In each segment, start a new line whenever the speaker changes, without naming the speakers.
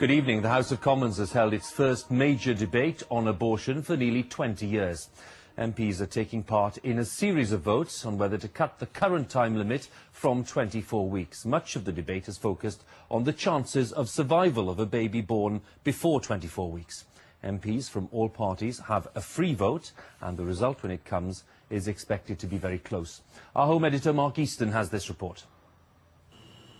Good evening. The House of Commons has held its first major debate on abortion for nearly 20 years. MPs are taking part in a series of votes on whether to cut the current time limit from 24 weeks. Much of the debate has focused on the chances of survival of a baby born before 24 weeks. MPs from all parties have a free vote, and the result, when it comes, is expected to be very close. Our Home Editor Mark Easton has this report.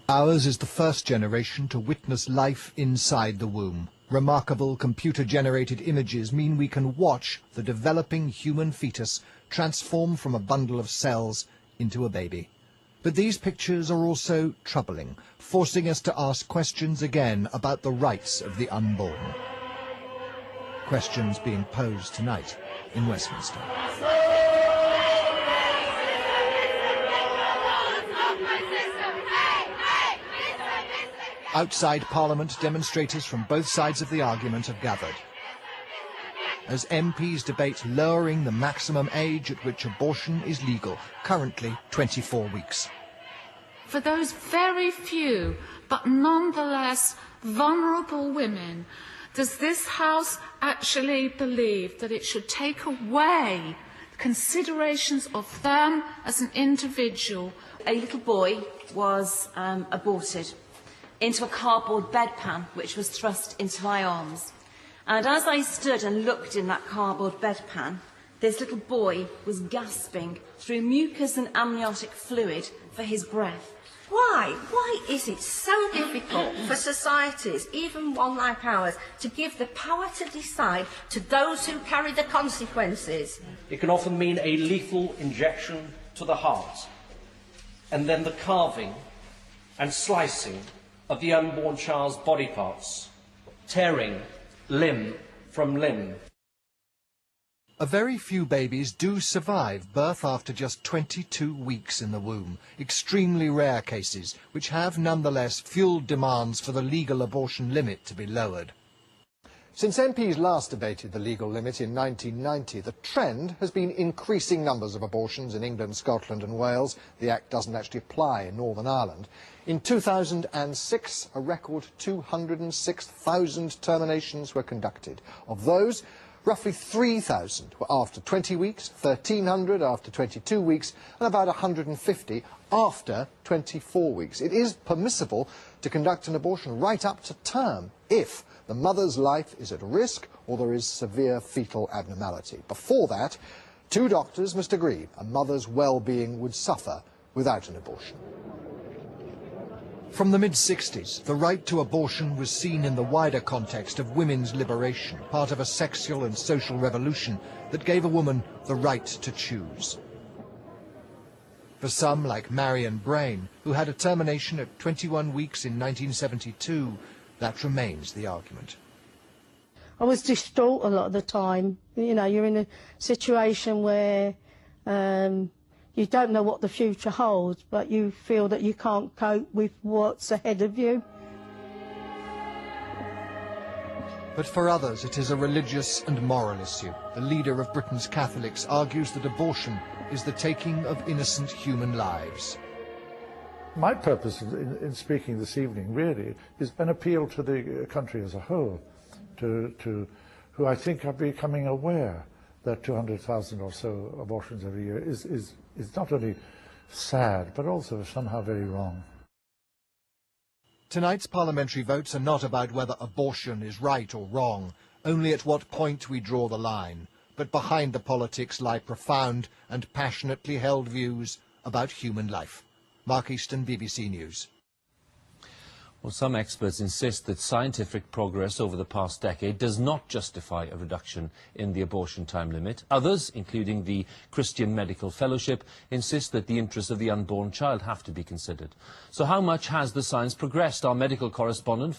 Ours is the first generation to witness life inside the womb. Remarkable computer-generated images mean we can watch the developing human fetus transform from a bundle of cells into a baby. But these pictures are also troubling, forcing us to ask questions again about the rights of the unborn. Questions being posed tonight in Westminster. Outside Parliament, demonstrators from both sides of the argument have gathered as MPs debate lowering the maximum age at which abortion is legal, currently 24 weeks.
For those very few, but nonetheless vulnerable women, does this House actually believe that it should take away considerations of them as an individual?
A little boy was aborted into a cardboard bedpan which was thrust into my arms. And as I stood and looked in that cardboard bedpan, this little boy was gasping through mucus and amniotic fluid for his breath.
Why? Why is it so difficult for societies, even one like ours, to give the power to decide to those who carry the consequences?
It can often mean a lethal injection to the heart, and then the carving and slicing of the unborn child's body parts, tearing limb from limb.
A very few babies do survive birth after just 22 weeks in the womb, extremely rare cases which have nonetheless fueled demands for the legal abortion limit to be lowered.
Since MPs last debated the legal limit in 1990, the trend has been increasing numbers of abortions in England, Scotland and Wales. The Act doesn't actually apply in Northern Ireland. In 2006, a record 206,000 terminations were conducted. Of those, roughly 3,000 were after 20 weeks, 1,300 after 22 weeks, and about 150 after 24 weeks. It is permissible to conduct an abortion right up to term if the mother's life is at risk or there is severe fetal abnormality. Before that, two doctors must agree a mother's well-being would suffer without an abortion.
From the mid-60s, the right to abortion was seen in the wider context of women's liberation, part of a sexual and social revolution that gave a woman the right to choose. For some, like Marion Brain, who had a termination at 21 weeks in 1972, that remains the argument.
I was distraught a lot of the time. You know, you're in a situation where you don't know what the future holds, but you feel that you can't cope with what's ahead of you.
But for others, it is a religious and moral issue. The leader of Britain's Catholics argues that abortion is the taking of innocent human lives.
My purpose in speaking this evening really is an appeal to the country as a whole, to who I think are becoming aware that 200,000 or so abortions every year is not only sad, but also somehow very wrong.
Tonight's parliamentary votes are not about whether abortion is right or wrong, only at what point we draw the line. But behind the politics lie profound and passionately held views about human life. Mark Easton, BBC News.
Well, some experts insist that scientific progress over the past decade does not justify a reduction in the abortion time limit. Others, including the Christian Medical Fellowship, insist that the interests of the unborn child have to be considered. So how much has the science progressed? Our medical correspondent,